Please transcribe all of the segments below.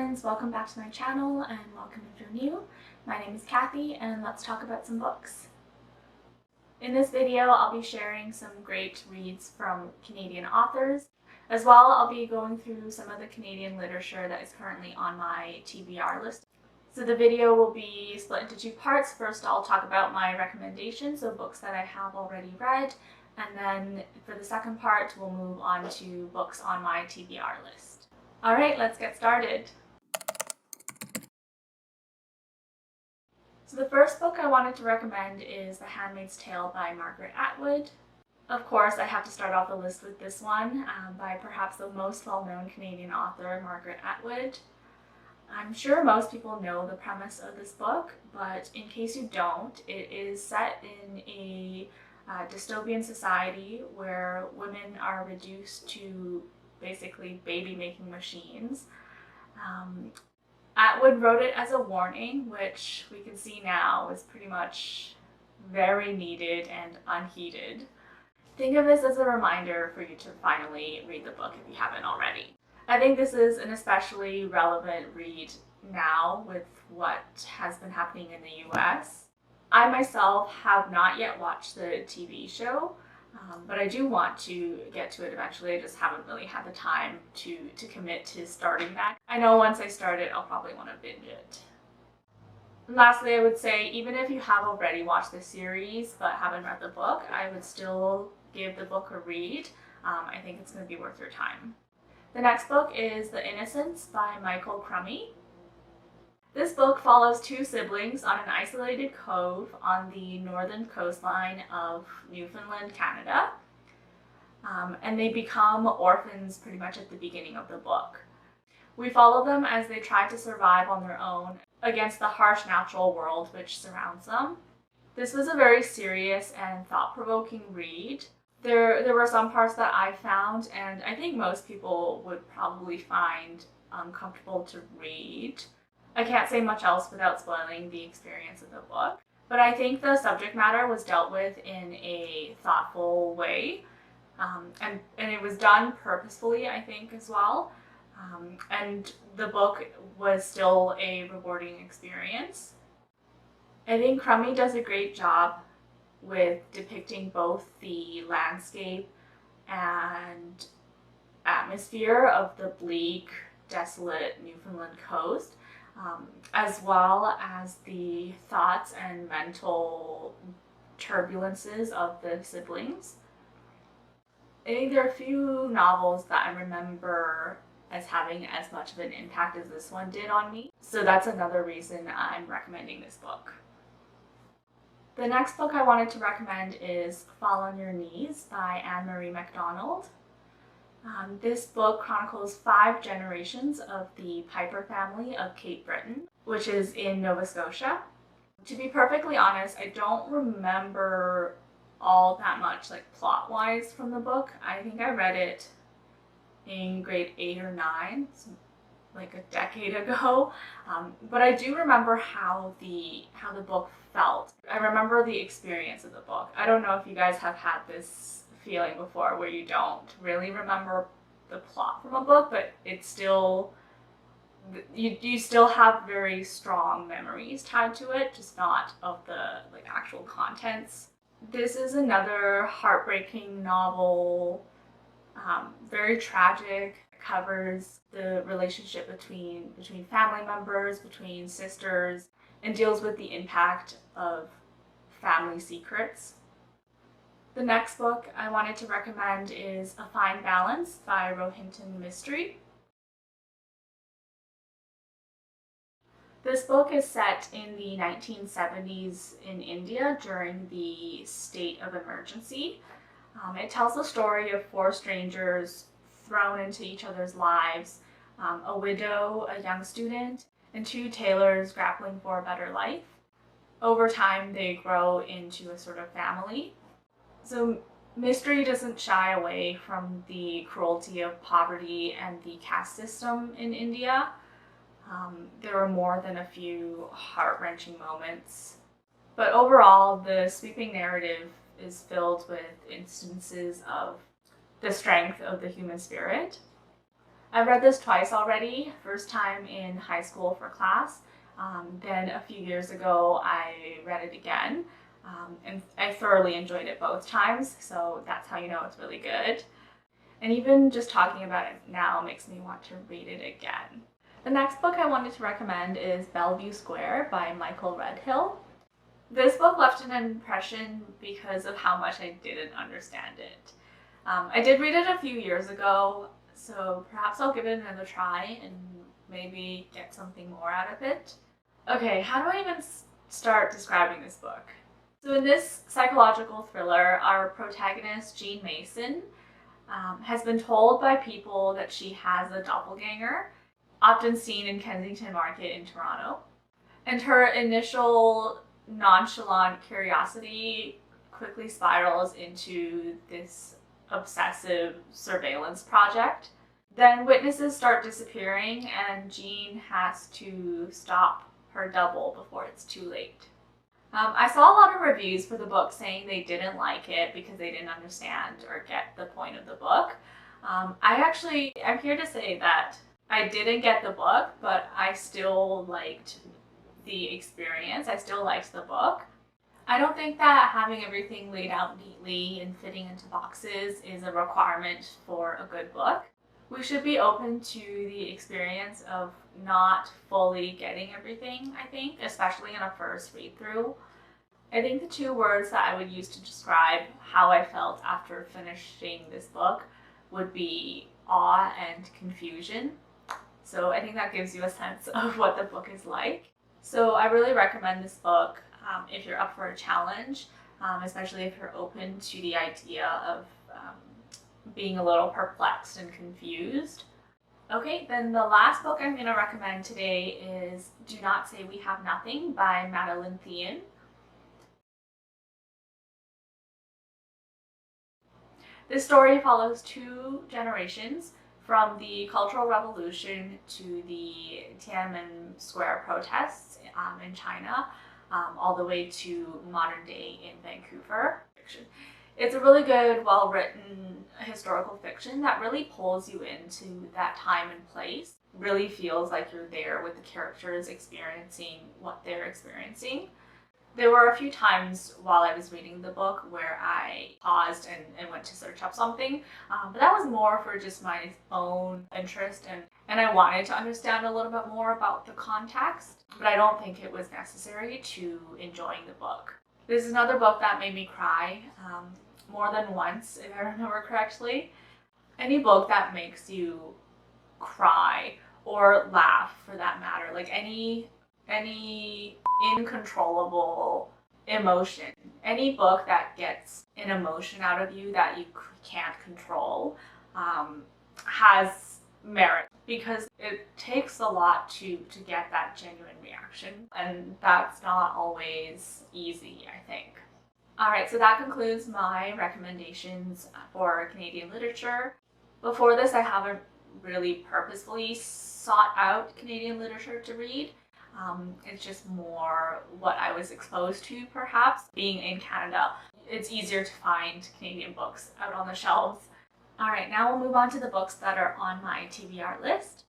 friends, welcome back to my channel and welcome if you're new. My name is Kathy and let's talk about some books. In this video I'll be sharing some great reads from Canadian authors. As well, I'll be going through some of the Canadian literature that is currently on my TBR list. So the video will be split into two parts. First I'll talk about my recommendations, so books that I have already read, and then for the second part we'll move on to books on my TBR list. Alright, let's get started. So the first book I wanted to recommend is The Handmaid's Tale by Margaret Atwood. Of course, I have to start off the list with this one by perhaps the most well-known Canadian author, Margaret Atwood. I'm sure most people know the premise of this book, but in case you don't, it is set in a dystopian society where women are reduced to basically baby-making machines. Atwood wrote it as a warning, which we can see now is pretty much very needed and unheeded. Think of this as a reminder for you to finally read the book if you haven't already. I think this is an especially relevant read now with what has been happening in the US. I myself have not yet watched the TV show, but I do want to get to it eventually. I just haven't really had the time to commit to starting that. I know once I start it, I'll probably want to binge it. And lastly, I would say even if you have already watched the series but haven't read the book, I would still give the book a read. I think it's going to be worth your time. The next book is The Innocents by Crummey. This book follows two siblings on an isolated cove on the northern coastline of Newfoundland, Canada. And they become orphans pretty much at the beginning of the book. We follow them as they try to survive on their own against the harsh natural world which surrounds them. This was a very serious and thought-provoking read. There were some parts that I found, and I think most people would probably find uncomfortable to read. I can't say much else without spoiling the experience of the book, but I think the subject matter was dealt with in a thoughtful way, and it was done purposefully, I think, as well. And the book was still a rewarding experience. I think Crummey does a great job with depicting both the landscape and atmosphere of the bleak, desolate Newfoundland coast, as well as the thoughts and mental turbulences of the siblings. I think there are a few novels that I remember as having as much of an impact as this one did on me, so that's another reason I'm recommending this book. The next book I wanted to recommend is Fall on Your Knees by macdonald. This book chronicles 5 generations of the Piper family of Cape Breton, which is in Nova Scotia. To be perfectly honest, I don't remember all that much plot-wise from the book. I think I read it in grade 8 or 9, so like a decade ago, but I do remember how the book felt. I remember the experience of the book. I don't know if you guys have had this feeling before where you don't really remember the plot from a book, but it's still, you still have very strong memories tied to it, just not of the actual contents. This is another heartbreaking novel, very tragic. It covers the relationship between family members, between sisters, and deals with the impact of family secrets. The next book I wanted to recommend is A Fine Balance by Rohinton Mistry. This book is set in the 1970s in India during the state of emergency. It tells the story of 4 strangers thrown into each other's lives, a widow, a young student, and 2 tailors grappling for a better life. Over time, they grow into a sort of family. So Mistry doesn't shy away from the cruelty of poverty and the caste system in India. There are more than a few heart-wrenching moments. But overall, the sweeping narrative is filled with instances of the strength of the human spirit. I've read this twice already. First time in high school for class. Then a few years ago, I read it again. And I thoroughly enjoyed it both times, so that's how you know it's really good. And even just talking about it now makes me want to read it again. The next book I wanted to recommend is Bellevue Square by Michael Redhill. This book left an impression because of how much I didn't understand it. I did read it a few years ago, so perhaps I'll give it another try and maybe get something more out of it. Okay, how do I even start describing this book? So in this psychological thriller, our protagonist, Jean Mason, has been told by people that she has a doppelganger, often seen in Kensington Market in Toronto. And her initial nonchalant curiosity quickly spirals into this obsessive surveillance project. Then witnesses start disappearing and Jean has to stop her double before it's too late. I saw a lot of reviews for the book saying they didn't like it because they didn't understand or get the point of the book. I'm here to say that I didn't get the book, but I still liked the experience. I still liked the book. I don't think that having everything laid out neatly and fitting into boxes is a requirement for a good book. We should be open to the experience of not fully getting everything, I think, especially in a first read through. I think the two words that I would use to describe how I felt after finishing this book would be awe and confusion. So I think that gives you a sense of what the book is like. So I really recommend this book if you're up for a challenge, especially if you're open to the idea of being a little perplexed and confused. Okay, then the last book I'm going to recommend today is Do Not Say We Have Nothing by Madeleine Thien. This story follows two generations from the Cultural Revolution to the Tiananmen Square protests in China, all the way to modern day in Vancouver. It's a really good, well-written historical fiction that really pulls you into that time and place. Really feels like you're there with the characters experiencing what they're experiencing. There were a few times while I was reading the book where I paused and went to search up something, but that was more for just my own interest and I wanted to understand a little bit more about the context, but I don't think it was necessary to enjoying the book. This is another book that made me cry more than once, if I remember correctly. Any book that makes you cry or laugh, for that matter, like any uncontrollable emotion, any book that gets an emotion out of you that you can't control, has merit, because it takes a lot to get that genuine reaction, and that's not always easy, I think. Alright, so that concludes my recommendations for Canadian literature. Before this, I haven't really purposefully sought out Canadian literature to read. It's just more what I was exposed to, perhaps. Being in Canada, it's easier to find Canadian books out on the shelves. Alright, now we'll move on to the books that are on my TBR list.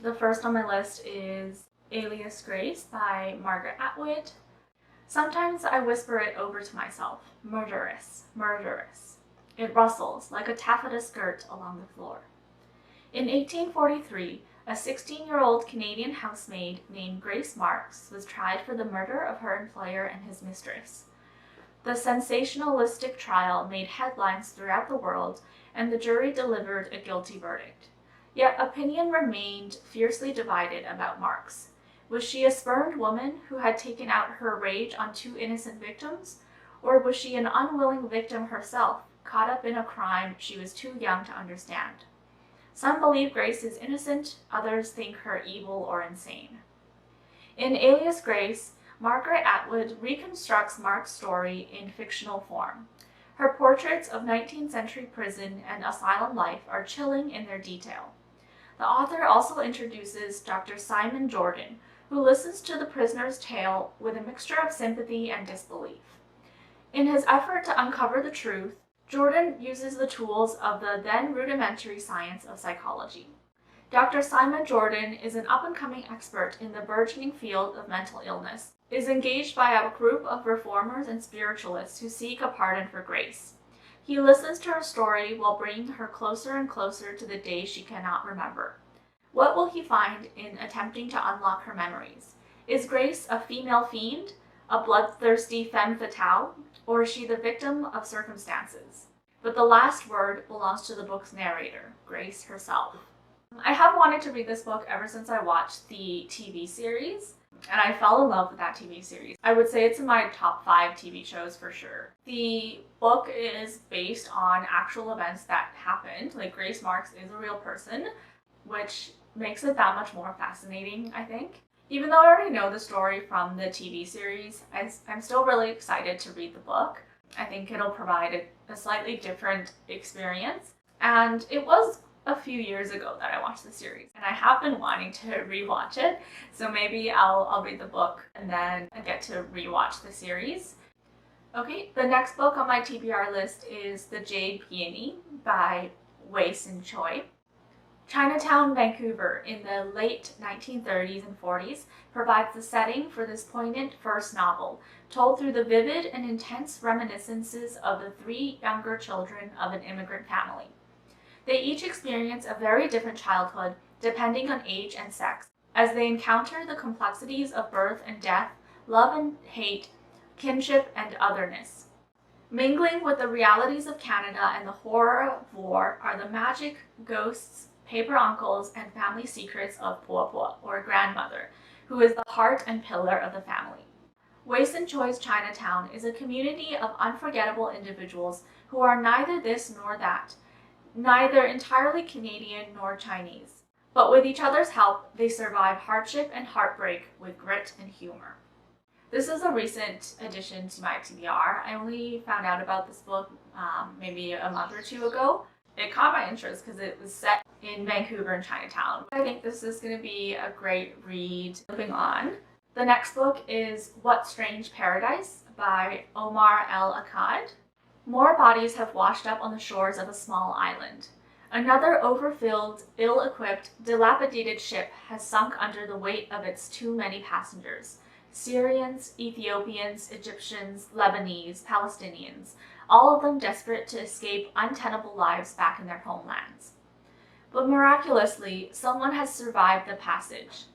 The first on my list is Alias Grace by Margaret Atwood. Sometimes I whisper it over to myself, murderous, murderous. It rustles like a taffeta skirt along the floor. In 1843, a 16-year-old Canadian housemaid named Grace Marks was tried for the murder of her employer and his mistress. The sensationalistic trial made headlines throughout the world, and the jury delivered a guilty verdict. Yet opinion remained fiercely divided about Marks. Was she a spurned woman who had taken out her rage on two innocent victims? Or was she an unwilling victim herself, caught up in a crime she was too young to understand? Some believe Grace is innocent, others think her evil or insane. In Alias Grace, Margaret Atwood reconstructs Mark's story in fictional form. Her portraits of 19th century prison and asylum life are chilling in their detail. The author also introduces Dr. Simon Jordan, who listens to the prisoner's tale with a mixture of sympathy and disbelief. In his effort to uncover the truth, Jordan uses the tools of the then rudimentary science of psychology. Dr. Simon Jordan is an up-and-coming expert in the burgeoning field of mental illness, is engaged by a group of reformers and spiritualists who seek a pardon for Grace. He listens to her story while bringing her closer and closer to the day she cannot remember. What will he find in attempting to unlock her memories? Is Grace a female fiend, a bloodthirsty femme fatale, or is she the victim of circumstances? But the last word belongs to the book's narrator, Grace herself. I have wanted to read this book ever since I watched the TV series, and I fell in love with that TV series. I would say it's in my top 5 TV shows for sure. The book is based on actual events that happened. Like, Grace Marks is a real person, which makes it that much more fascinating, I think. Even though I already know the story from the TV series, I'm still really excited to read the book. I think it'll provide a slightly different experience. And it was a few years ago that I watched the series, and I have been wanting to rewatch it, so maybe I'll read the book and then I get to rewatch the series. Okay, the next book on my TBR list is The Jade Peony by Wayson Choy. Chinatown, Vancouver, in the late 1930s and 40s, provides the setting for this poignant first novel, told through the vivid and intense reminiscences of the 3 younger children of an immigrant family. They each experience a very different childhood, depending on age and sex, as they encounter the complexities of birth and death, love and hate, kinship and otherness. Mingling with the realities of Canada and the horror of war are the magic, ghosts, paper uncles, and family secrets of puapua, or grandmother, who is the heart and pillar of the family. Wayson Choy's Chinatown is a community of unforgettable individuals who are neither this nor that, neither entirely Canadian nor Chinese. But with each other's help, they survive hardship and heartbreak with grit and humor. This is a recent addition to my TBR. I only found out about this book maybe a month or 2 ago. It caught my interest because it was set in Vancouver and Chinatown. I think this is going to be a great read. Moving on. The next book is What Strange Paradise by Omar Akkad. More bodies have washed up on the shores of a small island. Another overfilled, ill-equipped, dilapidated ship has sunk under the weight of its too many passengers. Syrians, Ethiopians, Egyptians, Lebanese, Palestinians, all of them desperate to escape untenable lives back in their homelands. But miraculously, someone has survived the passage.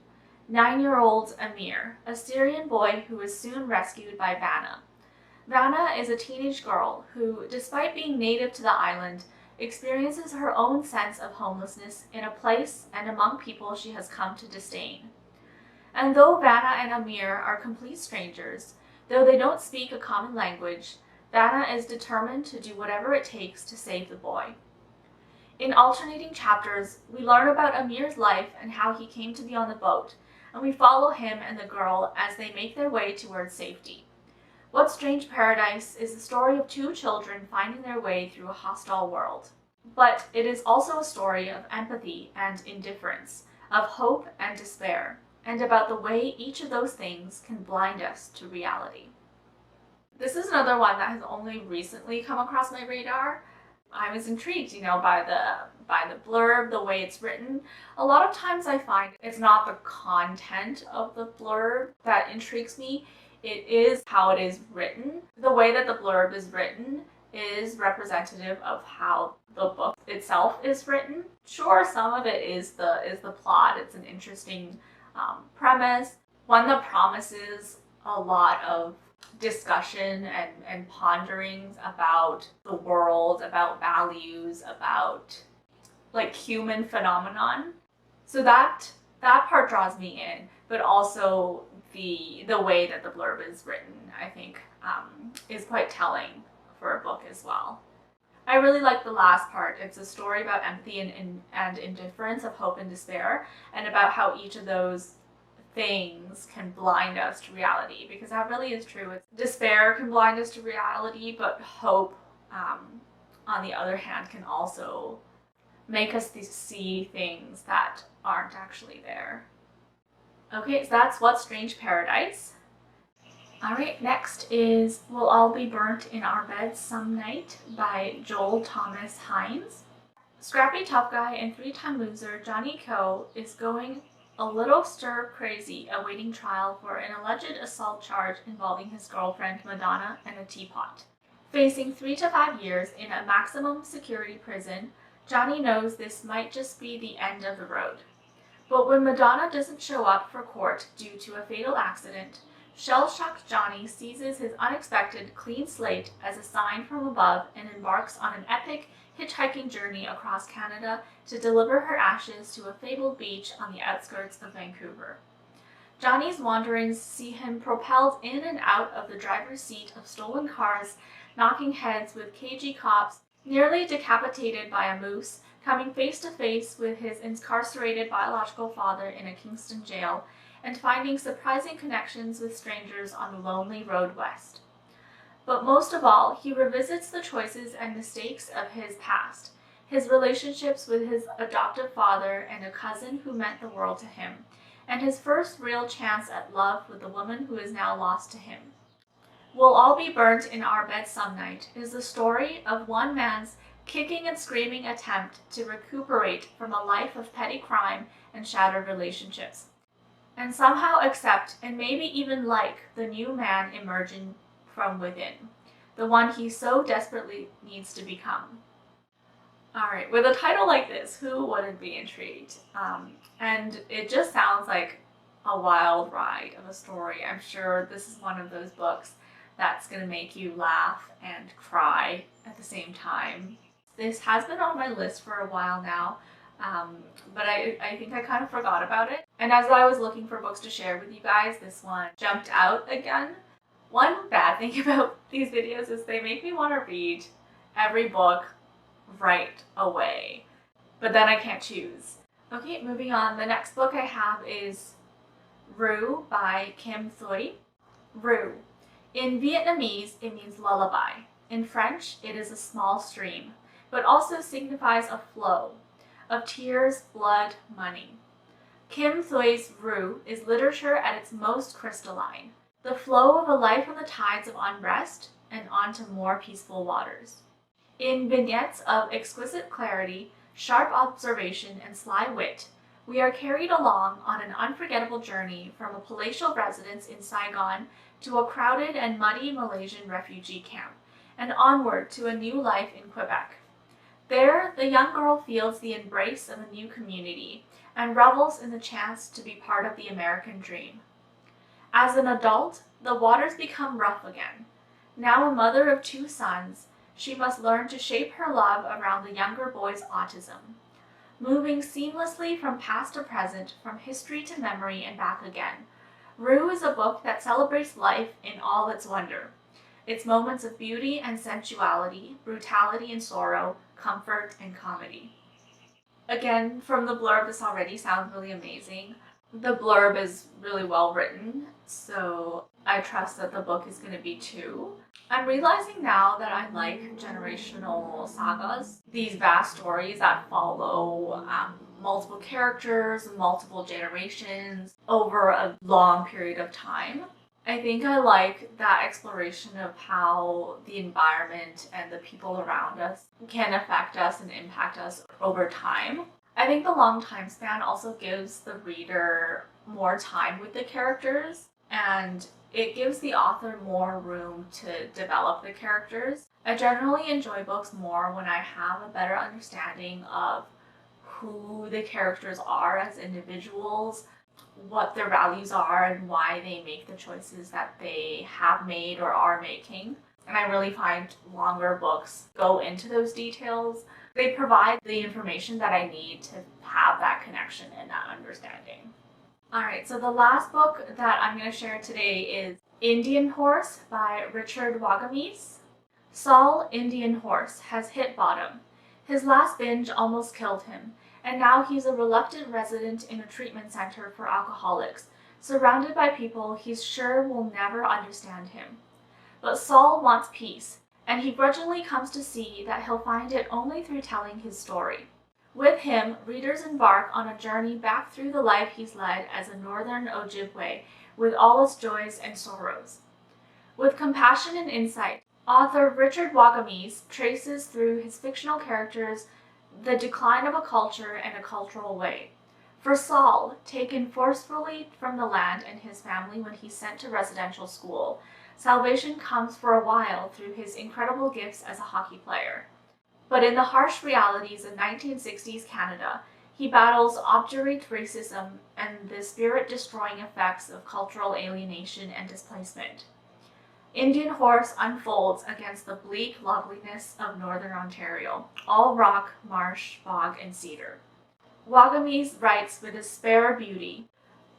9-year-old Amir, a Syrian boy who is soon rescued by Vanna. Vanna is a teenage girl who, despite being native to the island, experiences her own sense of homelessness in a place and among people she has come to disdain. And though Vanna and Amir are complete strangers, though they don't speak a common language, Vanna is determined to do whatever it takes to save the boy. In alternating chapters, we learn about Amir's life and how he came to be on the boat, and we follow him and the girl as they make their way towards safety. What Strange Paradise is the story of 2 children finding their way through a hostile world. But it is also a story of empathy and indifference, of hope and despair, and about the way each of those things can blind us to reality. This is another one that has only recently come across my radar. I was intrigued, by the blurb, the way it's written. A lot of times I find it's not the content of the blurb that intrigues me. It is how it is written. The way that the blurb is written is representative of how the book itself is written. Sure, some of it is the plot. It's an interesting premise, one that promises a lot of discussion and ponderings about the world, about values, about human phenomenon. So that part draws me in, but also the way that the blurb is written, I think, is quite telling for a book as well. I really like the last part. It's a story about empathy and indifference, of hope and despair, and about how each of those things can blind us to reality, because that really is true. Despair can blind us to reality, but hope, on the other hand, can also make us see things that aren't actually there. Okay, so that's What Strange Paradise. Alright, next is We'll All Be Burnt in Our Beds Some Night by Joel Thomas Hynes. Scrappy tough guy and three-time loser Johnny Coe is going a little stir-crazy awaiting trial for an alleged assault charge involving his girlfriend Madonna and a teapot. Facing 3 to 5 years in a maximum security prison, Johnny knows this might just be the end of the road. But when Madonna doesn't show up for court due to a fatal accident, shell-shocked Johnny seizes his unexpected clean slate as a sign from above and embarks on an epic hitchhiking journey across Canada to deliver her ashes to a fabled beach on the outskirts of Vancouver. Johnny's wanderings see him propelled in and out of the driver's seat of stolen cars, knocking heads with cagey cops, nearly decapitated by a moose, coming face to face with his incarcerated biological father in a Kingston jail, and finding surprising connections with strangers on the lonely road west. But most of all, he revisits the choices and mistakes of his past, his relationships with his adoptive father and a cousin who meant the world to him, and his first real chance at love with the woman who is now lost to him. We'll All Be Burnt in Our Bed Some Night is the story of one man's kicking and screaming attempt to recuperate from a life of petty crime and shattered relationships, and somehow accept and maybe even like the new man emerging from within, the one he so desperately needs to become. Alright, with a title like this, who wouldn't be intrigued? And it just sounds like a wild ride of a story. I'm sure this is one of those books that's going to make you laugh and cry at the same time. This has been on my list for a while now, but I think I kind of forgot about it. And as I was looking for books to share with you guys, this one jumped out again. One bad thing about these videos is they make me want to read every book right away, but then I can't choose. Okay, moving on. The next book I have is Ru by Kim Thuy. Ru. In Vietnamese, it means lullaby. In French, it is a small stream, but also signifies a flow of tears, blood, money. Kim Thuy's Ru is literature at its most crystalline, the flow of a life on the tides of unrest and onto more peaceful waters. In vignettes of exquisite clarity, sharp observation, and sly wit, we are carried along on an unforgettable journey from a palatial residence in Saigon to a crowded and muddy Malaysian refugee camp, and onward to a new life in Quebec. There, the young girl feels the embrace of a new community and revels in the chance to be part of the American dream. As an adult, the waters become rough again. Now a mother of 2 sons, she must learn to shape her love around the younger boy's autism. Moving seamlessly from past to present, from history to memory and back again, Ru is a book that celebrates life in all its wonder, its moments of beauty and sensuality, brutality and sorrow, comfort and comedy. Again, from the blurb, this already sounds really amazing. The blurb is really well written, so I trust that the book is going to be too. I'm realizing now that I like generational sagas, these vast stories that follow multiple characters, multiple generations over a long period of time. I think I like that exploration of how the environment and the people around us can affect us and impact us over time. I think the long time span also gives the reader more time with the characters, and it gives the author more room to develop the characters. I generally enjoy books more when I have a better understanding of who the characters are as individuals, what their values are, and why they make the choices that they have made or are making. And I really find longer books go into those details. They provide the information that I need to have that connection and that understanding. Alright, so the last book that I'm going to share today is Indian Horse by Richard Wagamese. Saul Indian Horse has hit bottom. His last binge almost killed him, and now he's a reluctant resident in a treatment center for alcoholics, surrounded by people he's sure will never understand him. But Saul wants peace, and he grudgingly comes to see that he'll find it only through telling his story. With him, readers embark on a journey back through the life he's led as a northern Ojibwe, with all its joys and sorrows. With compassion and insight, author Richard Wagamese traces through his fictional characters the decline of a culture and a cultural way. For Saul, taken forcefully from the land and his family when he's sent to residential school, salvation comes for a while through his incredible gifts as a hockey player. But in the harsh realities of 1960s Canada, he battles obdurate racism and the spirit-destroying effects of cultural alienation and displacement. Indian Horse unfolds against the bleak loveliness of northern Ontario, all rock, marsh, bog, and cedar. Wagamese writes with a spare beauty,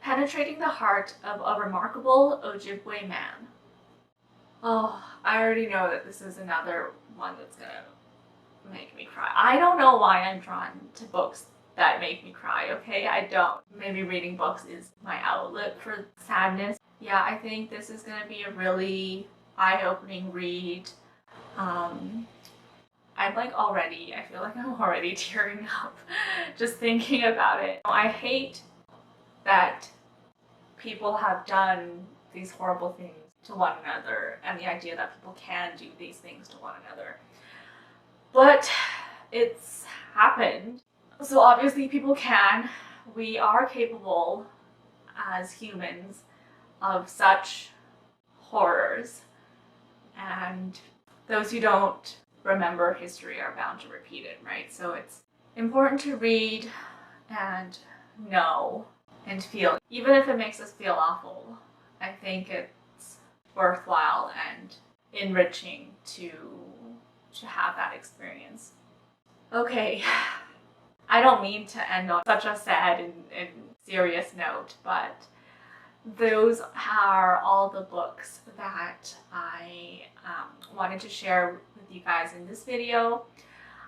penetrating the heart of a remarkable Ojibwe man. Oh, I already know that this is another one that's gonna make me cry. I don't know why I'm drawn to books that make me cry, okay? I don't. Maybe reading books is my outlet for sadness. Yeah, I think this is gonna be a really eye-opening read. I'm like I feel like I'm already tearing up just thinking about it. I hate that people have done these horrible things to one another and the idea that people can do these things to one another. But it's happened. So obviously people can. We are capable as humans of such horrors. And those who don't remember history are bound to repeat it, right? So it's important to read and know and feel. Even if it makes us feel awful, I think it's worthwhile and enriching to have that experience. Okay, I don't mean to end on such a sad and serious note, but those are all the books that I wanted to share with you guys in this video.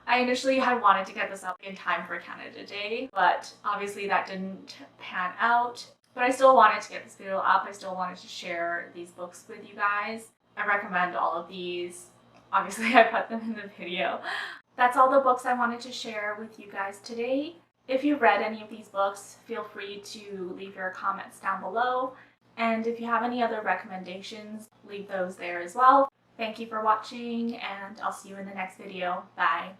I initially had wanted to get this up in time for Canada Day, but obviously that didn't pan out. But I still wanted to get this video up. I still wanted to share these books with you guys. I recommend all of these. Obviously I put them in the video. That's all the books I wanted to share with you guys today. If you've read any of these books, feel free to leave your comments down below. And if you have any other recommendations, leave those there as well. Thank you for watching, and I'll see you in the next video. Bye.